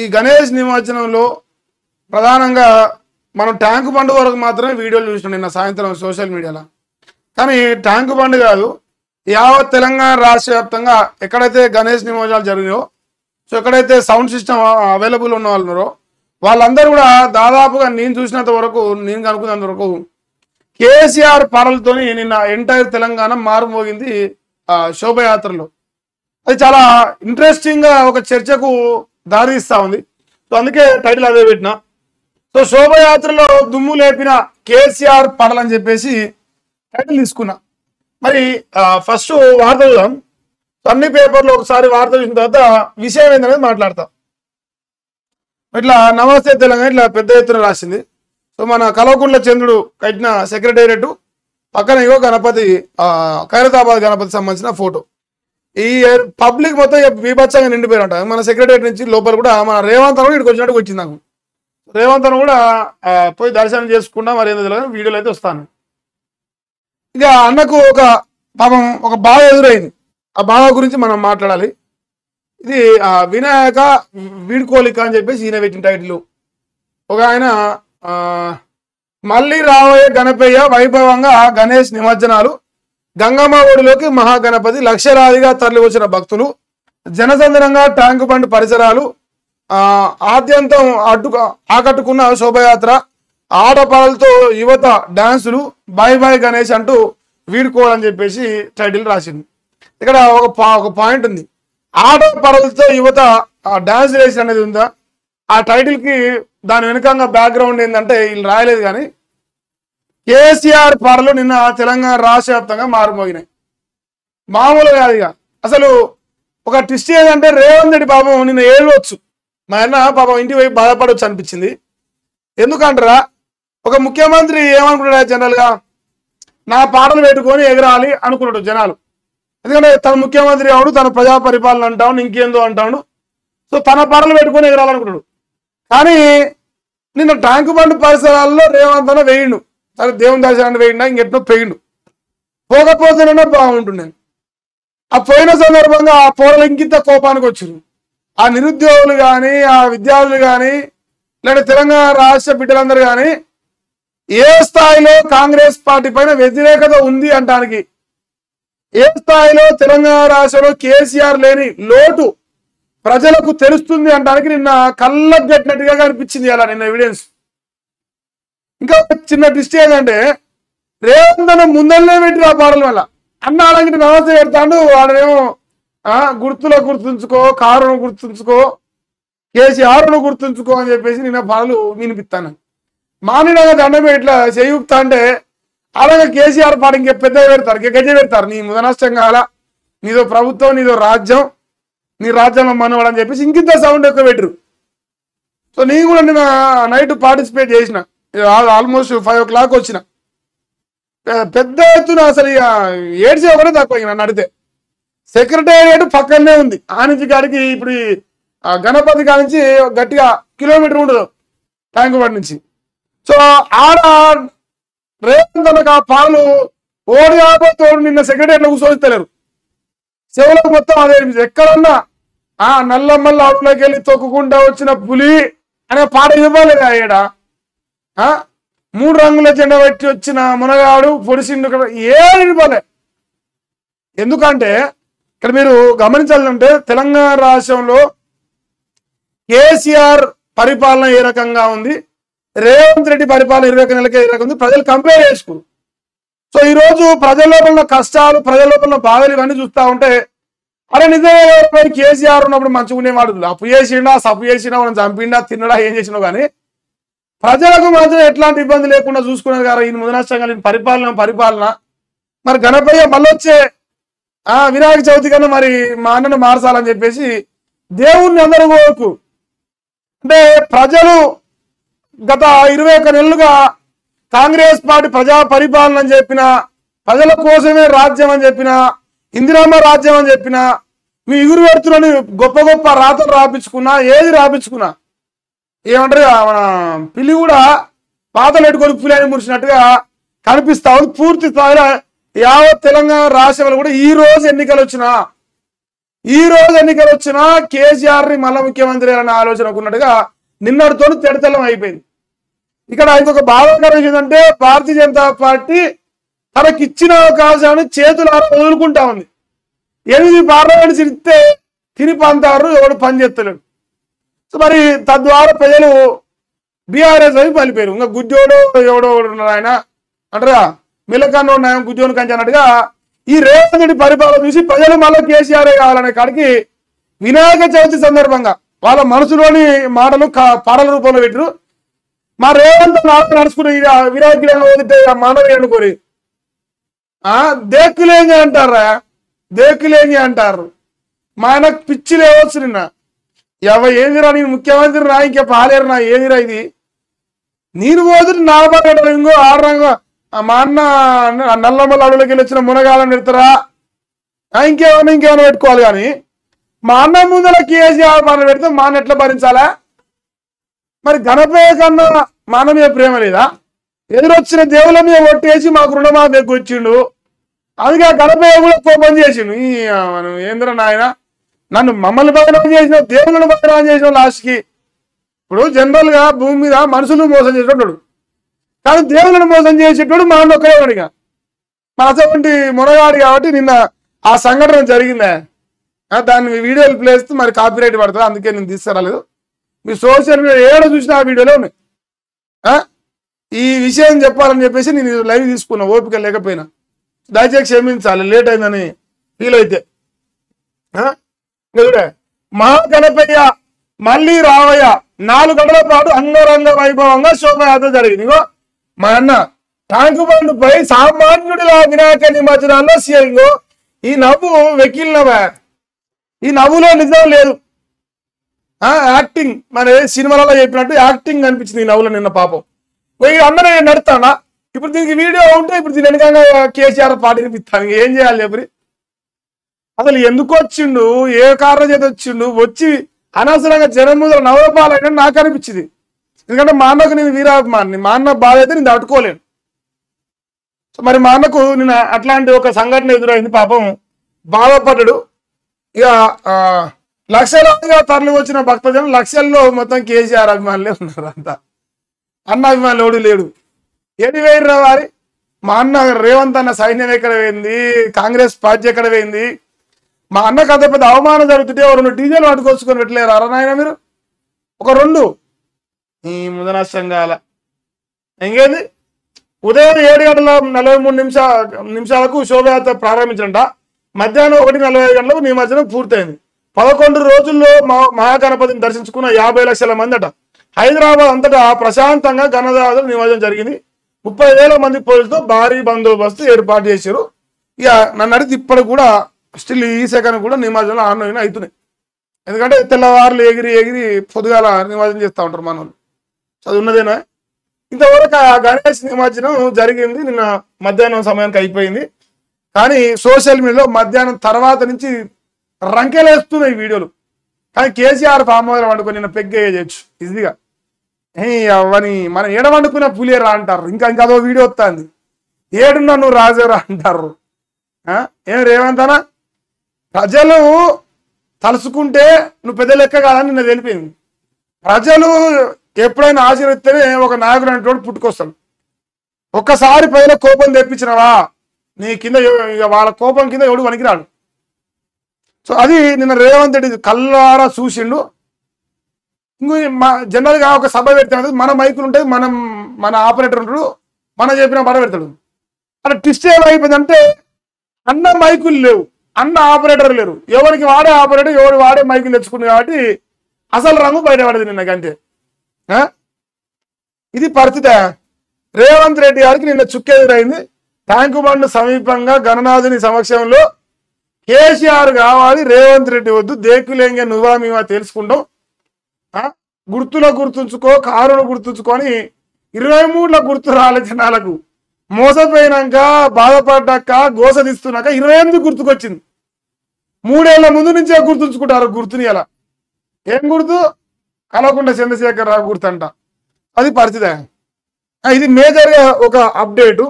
ఈ గణేష్ నిమజ్జనంలో ప్రధానంగా మనం ట్యాంక్ బండ్ వరకు మాత్రమే వీడియోలు చూసినాం నిన్న సాయంత్రం సోషల్ మీడియాలో. కానీ ట్యాంక్ బండ్ కాదు, యావత్ తెలంగాణ రాష్ట్ర వ్యాప్తంగా ఎక్కడైతే గణేష్ నిమజ్జనాలు జరిగినాయో, సో ఎక్కడైతే సౌండ్ సిస్టమ్ అవైలబుల్ ఉన్న వాళ్ళు ఉన్నారో వాళ్ళందరూ కూడా దాదాపుగా నేను చూసినంత వరకు, నేను కనుక్కున్నంత వరకు కేసీఆర్ పాటలతో నిన్న ఎంటైర్ తెలంగాణ మారుమోగింది శోభయాత్రలో. అది చాలా ఇంట్రెస్టింగ్ గా ఒక చర్చకు దారిస్తూ ఉంది. సో అందుకే టైటిల్ అదే పెట్టిన. సో శోభయాత్రలో దుమ్ము లేపిన కేసీఆర్ పాటలు అని చెప్పేసి టైటిల్ తీసుకున్నా. మరి ఫస్ట్ వార్త చూద్దాం. అన్ని పేపర్లో ఒకసారి వార్త చూసిన తర్వాత విషయం ఏంటనేది మాట్లాడతాం. ఇట్లా నమస్తే తెలంగాణ ఇట్లా పెద్ద ఎత్తున రాసింది. సో మన కల్వకుంట్ల చంద్రుడు కట్టిన సెక్రటేరియట్ పక్కన ఇగో గణపతి, ఖైరతాబాద్ గణపతి సంబంధించిన ఫోటో. ఈ పబ్లిక్ మొత్తం బీభత్సంగా నిండిపోయారంట. మన సెక్రటేరియట్ నుంచి లోపల కూడా మన రేవంత్ కూడా ఇక్కడికి వచ్చినట్టు వచ్చింది నాకు. రేవంత్ కూడా పోయి దర్శనం చేసుకుంటా, మరి ఏందో తెలియదు, వీడియోలు అయితే వస్తాను. ఇక అన్నకు ఒక పాపం ఒక బాధ ఎదురైంది. ఆ బాధ గురించి మనం మాట్లాడాలి. ఇది వినాయక వీడ్కోలిక అని చెప్పేసి ఈయన పెట్టిన టైటిల్. ఒక ఆయన మళ్ళీ రాబోయే గణపయ్య వైభవంగా గణేష్ నిమజ్జనాలు, గంగమ్మ ఒడిలోకి మహాగణపతి, లక్షలాదిగా తరలి వచ్చిన భక్తులు, జనసందనంగా ట్యాంకు బండ్ పరిసరాలు, ఆద్యంతం ఆకట్టుకున్న శోభయాత్ర, ఆటపాటలతో యువత డాన్సులు, బాయ్ బాయ్ గణేష్ అంటూ వీడుకోవాలని చెప్పేసి టైటిల్ రాసింది. ఇక్కడ ఒక పాయింట్ ఉంది. ఆటపాటలతో యువత డాన్స్ వేసి అనేది ఉందా? ఆ టైటిల్కి దాని వెనుకంగా బ్యాక్గ్రౌండ్ ఏంటంటే వీళ్ళు రాయలేదు, కానీ కేసీఆర్ పాటలు నిన్న తెలంగాణ రాష్ట్ర వ్యాప్తంగా మారుమోగినాయి. మామూలు కాదు. ఇక అసలు ఒక ట్విస్ట్ ఏంటంటే రేవంత్ రెడ్డి పాపం నిన్న ఏడవచ్చు, మా అన్న పాపం ఇంటి వైపు బాధపడవచ్చు అనిపించింది. ఎందుకంటారా, ఒక ముఖ్యమంత్రి ఏమనుకుంటాడు జనరల్గా, నా పాటలు పెట్టుకొని ఎగరాలి అనుకున్నాడు జనాలు. ఎందుకంటే తన ముఖ్యమంత్రి అవడు, తన ప్రజా పరిపాలన అంటాడు, ఇంకేందో అంటాడు. సో తన పాటలు పెట్టుకొని ఎగరాలనుకున్నాడు. కానీ నిన్న ట్యాంకు బండ్ పరిసరాల్లో రేవంత్ అన్న వేయిండు. సరే దేవుని దర్శనాన్ని వేయిండా, ఇంకెట్నో పోయిండు. పోకపోతేనన్నా బాగుంటుండే. ఆ పోయిన సందర్భంగా ఆ పోరలు ఇంకింత కోపానికి వచ్చారు. ఆ నిరుద్యోగులు కానీ, ఆ విద్యార్థులు కానీ, లేదా తెలంగాణ రాష్ట్ర బిడ్డలందరూ కానీ ఏ స్థాయిలో కాంగ్రెస్ పార్టీ పైన వ్యతిరేకత ఉంది అంటానికి, ఏ స్థాయిలో తెలంగాణ రాష్ట్రంలో కేసీఆర్ లేని లోటు ప్రజలకు తెలుస్తుంది అంటానికి నిన్న కళ్ళకు కట్టినట్టుగా కనిపించింది అలా నిన్న ఎవిడెన్స్. ఇంకా చిన్న ట్విస్ట్ ఏంటంటే రేవంత్ అన్న ముందరనే పెట్టి ఆ పాటల వల్ల అన్న అలాంటి నమస్తే పెడతాడు. వాడేమో గుర్తులో గుర్తుంచుకో, కారును గుర్తుంచుకో, కేసీఆర్ను గుర్తుంచుకో అని చెప్పేసి నిన్న పాటలు వినిపిస్తాను. మానిడగా దండమే ఇట్లా చేయుక్తా అంటే అలాగే కేసీఆర్ పాట ఇంకే పెద్దగా పెడతారు, గజ్జ పెడతారు. నీ ముదనష్టం కావాలా, నీదో ప్రభుత్వం, నీదో రాజ్యం, నీ రాజ్యంలో మనవాడు అని చెప్పేసి ఇంకింత సౌండ్ ఎక్కువ పెట్టరు. సో నేను కూడా నిన్న నైట్ పార్టిసిపేట్ చేసిన, ఆల్మోస్ట్ 5 o'clock వచ్చిన. పెద్ద ఎత్తున అసలు ఇక ఏడ్చే ఒకటే తక్కువ. నన్ను అడిగితే సెక్రటేరియట్ పక్కనే ఉంది. ఆ నుంచి కాడికి ఇప్పుడు గణపతి కాడి నుంచి గట్టిగా కిలోమీటర్ ఉండదు ట్యాంకు బండ్ నుంచి. సో ఆడ రేవంత్ అన్నకు ఆ పాలు ఓడి కాబోతే నిన్న సెక్రటేరియట్లో కూర్చోనిస్తలేరు. చెవులకు మొత్తం అదే ఎక్కడన్నా నల్లమ్మల్ల అడుగులోకి వెళ్ళి తొక్కుకుంటా వచ్చిన పులి అనే పాట ఇవ్వలేదు. ఆడ 3 రంగుల జెండా పెట్టి వచ్చిన మునగాడు పొడిసిండు ఏది ఇవ్వలే. ఎందుకంటే ఇక్కడ మీరు గమనించాలంటే తెలంగాణ రాష్ట్రంలో కేసీఆర్ పరిపాలన ఏ రకంగా ఉంది, రేవంత్ రెడ్డి పరిపాలన 20 నెలలకే ఏ రకంగా ఉంది, ప్రజలు కంపేర్ చేసుకున్నారు. సో ఈరోజు ప్రజల లోపల ఉన్న కష్టాలు, ప్రజల లోపల ఉన్న బాధలు ఇవన్నీ చూస్తూ ఉంటే అరే నిజంగా కేసీఆర్ ఉన్నప్పుడు మంచిగా ఉండేవాడు, అప్పు చేసిండా, సప్పు చేసినా, మనం చంపిండా, తిన్నడా, ఏం చేసినా కానీ ప్రజలకు మాత్రం ఎట్లాంటి ఇబ్బంది లేకుండా చూసుకున్నారు కదా. ఈయన ముదనష్టంగా పరిపాలన మరి గణపయ్య మళ్ళీ వచ్చే వినాయక చవితి కన్నా మరి మా అన్నను మార్చాలని చెప్పేసి దేవుణ్ణి అందరూ కోరుకు. అంటే ప్రజలు గత 21 నెలలుగా కాంగ్రెస్ పార్టీ ప్రజా పరిపాలన అని చెప్పిన, ప్రజల కోసమే రాజ్యం అని చెప్పిన, ఇందిరమ్మ రాజ్యం అని చెప్పిన, మీ ఇగురు పెడుతున్న గొప్ప గొప్ప రాతలు రాపించుకున్నా, ఏది రాపించుకున్నా ఏమంటారు మన పిల్లి కూడా పాతలు పెట్టుకొని పులి అని మురిసినట్టుగా కనిపిస్తా ఉంది. పూర్తి స్థాయిలో యావత్ తెలంగాణ రాష్ట్రంలో కూడా ఈ రోజు ఎన్నికలు వచ్చినా ఈ రోజు ఎన్నికలు వచ్చినా కేసీఆర్ ని మళ్ళా ముఖ్యమంత్రి అనే ఆలోచన ఉన్నట్టుగా నిన్నటితో తెడతెల్లం అయిపోయింది. ఇక్కడ ఇంకొక బాధాకరం ఏంటంటే భారతీయ జనతా పార్టీ తనకిచ్చిన అవకాశాన్ని చేతులు వదులుకుంటా ఉంది. 8 పార్లమెంట్ ఇస్తే తిని పంతారు, ఎవడు పని చేస్తలేడు. సో మరి తద్వారా ప్రజలు బీఆర్ఎస్ అవి పలిపోయారు. ఇంకా గుడ్డోడు ఎవడో ఆయన అంటారా మిలకన్ను ఉన్నాయం గుడ్డోని కంచి అన్నట్టుగా ఈ రేవంత్ రెడ్డి పరిపాలన చూసి ప్రజలు మళ్ళీ కేసీఆర్ కావాలనే కాడికి వినాయక చవితి సందర్భంగా వాళ్ళ మనసులోని మాటలు పాటల రూపంలో పెట్టరు. మా రేవంత్ నడుచుకుని వినాయకుడు వదిలితే మానవి అనుకోరి దేక్కులేంగి అంటారా, దేక్కులేంగి అంటారు. మా ఆయనకు పిచ్చి లేవచ్చు. నిన్న ఏందిరా నేను ముఖ్యమంత్రి రా, ఇంకా పాలేరు నా ఏదిరా ఇది, నేను పోతుంది నాలుగు ఇంకో 6 రంగు మా అన్న నల్లమల్ల అడవులకి వెళ్ళి వచ్చిన మునగాలని పెడతారా, ఇంకేమైనా పెట్టుకోవాలి. కానీ మా అన్న ముందర కేసీఆర్ మనం పెడితే మా అన్న ఎట్లా భరించాలా? మరి గణపయ్య కన్నా మా అన్న మీద ప్రేమ లేదా? ఎదురొచ్చిన దేవుల మీద ఒట్టేసి మాకు రుణమాఫీ వచ్చిండు, అందుకే గణపయ్య కూడా కోపం చేసిండు. మనం ఏంద్ర నాయన నన్ను మమ్మల్ని బదనాం చేసినావు, దేవుళ్ళను బదనాం చేసినావు. లాస్ట్కి ఇప్పుడు జనరల్ గా భూమి మీద మనుషులు మోసం చేసేటోడు, కానీ దేవుళ్ళను మోసం చేసేటోడు మా అన్న ఒక్కడేవాడిగా మన అసలు మునగాడు. కాబట్టి నిన్న ఆ సంఘటన జరిగిందే, దాన్ని వీడియోలు ప్లేస్తూ మరి కాపీరైట్ పడుతుంది, అందుకే నేను తీసుకురాలేదు. మీ సోషల్ మీడియా ఏడ చూసినా ఆ వీడియోలో ఉన్నాయి. ఈ విషయం చెప్పాలని చెప్పేసి నేను లైవ్ తీసుకున్నా, ఓపిక లేకపోయినా దయచేసి క్షమించాలి, లేట్ అయిందని ఫీల్ అయితే. మహాగణపయ్య మళ్ళీ రావయ్య 4 గంటల పాటు అంగరంగ వైభవంగా శోభయాత్ర జరిగింది. ఇగో మా అన్న ట్యాంకు బండ్పై సామాన్యుడిలా వినాయక నిమజ్జనాల్లో ఇంగో ఈ నవ్వు వెకిలినవా, ఈ నవ్వులో నిజం లేదు, యాక్టింగ్. మరి సినిమాలలో చెప్పినట్టు యాక్టింగ్ అనిపించింది ఈ నవ్వులో నిన్న. పాపం అందరూ నేను నడుతానా ఇప్పుడు దీనికి వీడియో ఉంటే ఇప్పుడు దీని వెనకంగా కేసీఆర్ పార్టీని పిస్తాను, ఏం చేయాలి చెప్పి. అసలు ఎందుకు వచ్చిండు, ఏ కారణం చేత వచ్చిండు, వచ్చి అనవసరంగా జనం ముందర నవ్వపాలని నాకు అనిపించింది. ఎందుకంటే మా అన్నకు నేను వీరాభిమాని, మా అన్న బాధ అయితే నేను తట్టుకోలేను. సో మరి మా అన్నకు నేను అట్లాంటి ఒక సంఘటన ఎదురైంది, పాపం బాధపడ్డాడు. ఇక లక్షలాదిగా తరలి వచ్చిన భక్తజనం లక్షల్లో మొత్తం కేసీఆర్ అభిమానులే ఉన్నారు. అంతా అన్న అభిమానులు ఎవడు లేడు. ఏది వేయరు వారి మా అన్న రేవంత్ అన్న సైన్యం ఎక్కడ పోయింది, కాంగ్రెస్ పార్టీ ఎక్కడ పోయింది? మా అన్నకు అంత పెద్ద అవమానం జరుగుతుంటే 2 డీజేలు పట్టుకొచ్చుకొని పెట్టలేరు అరనాయన మీరు. ఒక 2 ఈ ముదనష్టంగాల ఇంకేంది. ఉదయం 7:43 శోభయాత్ర ప్రారంభించంట, మధ్యాహ్నం 1:45 గంటలకు నిమజ్జనం పూర్తయింది. 11 రోజుల్లో మహాగణపతిని దర్శించుకున్న 50 లక్షల మంది అట. హైదరాబాద్ అంతటా ప్రశాంతంగా గణనాథుల నిమజ్జనం జరిగింది. 30,000 మంది పోలీసులతో భారీ బందోబస్తు ఏర్పాటు చేశారు. ఇక నన్ను అడిగితే ఇప్పటికి కూడా స్టిల్ ఈ సెకండ్ కూడా నిమజ్జనం ఆన్లైన్ అవుతున్నాయి. ఎందుకంటే తెల్లవారులు ఎగిరి పొద్దుగాల నిమజ్జనం చేస్తూ ఉంటారు మన వాళ్ళు, చదువున్నదేనా. ఇంతవరకు ఆ గణేష్ నిమజ్జనం జరిగింది నిన్న మధ్యాహ్నం సమయానికి అయిపోయింది. కానీ సోషల్ మీడియాలో మధ్యాహ్నం తర్వాత నుంచి రంకెలేస్తున్నాయి వీడియోలు. కానీ కేసీఆర్ ఫామ్ హౌస్ వండుకొని నిన్న పెగ్గేయచ్చు ఈజీగా. అవని మనం ఏడ వండుకున్న పులియరా అంటారు. ఇంకా అదో వీడియో వస్తుంది, ఏడున్నా నువ్వు రాజేరా అంటారు. ఏం రేవంత్ అన్న ప్రజలు తలుసుకుంటే నువ్వు పెద్ద లెక్క కాదని నిన్న తెలిపింది. ప్రజలు ఎప్పుడైనా ఆశీర్వదిస్తేనే ఒక నాయకుడు అంటోడు పుట్టుకొస్తాడు. ఒక్కసారి ప్రజల కోపం తెప్పించినవా నీ కింద వాళ్ళ కోపం కింద ఎవడు వణికిరాడు. సో అది నిన్న రేవంత్ రెడ్డి కళ్ళారా చూసిండు. ఇంకో జనరల్గా ఒక సభ పెడతాడు, మన మైకులు ఉంటాయి, మన ఆపరేటర్ ఉంటాడు, మనం చెప్పిన పడ పెడతాడు. అలా ట్విస్ట్ ఏమైపోయిందంటే అన్న మైకులు లేవు, అన్న ఆపరేటర్ లేరు, ఎవరికి వాడే ఆపరేటర్ ఎవరు వాడే మైకులు తెచ్చుకుంది. కాబట్టి అసలు రంగు బయటపడదు నిన్న. అంతే ఇది పరిస్థితి. రేవంత్ రెడ్డి గారికి నిన్న చుక్కెదురైంది. ట్యాంకు బండ్ సమీపంగా గణనాథుని సమక్షంలో కేసీఆర్ కావాలి, రేవంత్ రెడ్డి వద్దు, దేకులేంగే నువ్వా మేమా తెలుసుకుంటాం, గుర్తులో గుర్తుంచుకో, కారును గుర్తుంచుకొని 23లో గుర్తు రాలే జనాలకు. మోసపోయినాక బాధపడ్డాక గోసదిస్తున్నాక 28 గుర్తుకొచ్చింది. 3 ఏళ్ల ముందు నుంచే గుర్తుంచుకుంటారు గుర్తుని. అలా ఏం గుర్తు? కలవకుండా చంద్రశేఖర్ రావు గుర్తు అంట. అది పరిస్థితి. ఇది మేజర్గా ఒక అప్డేటు.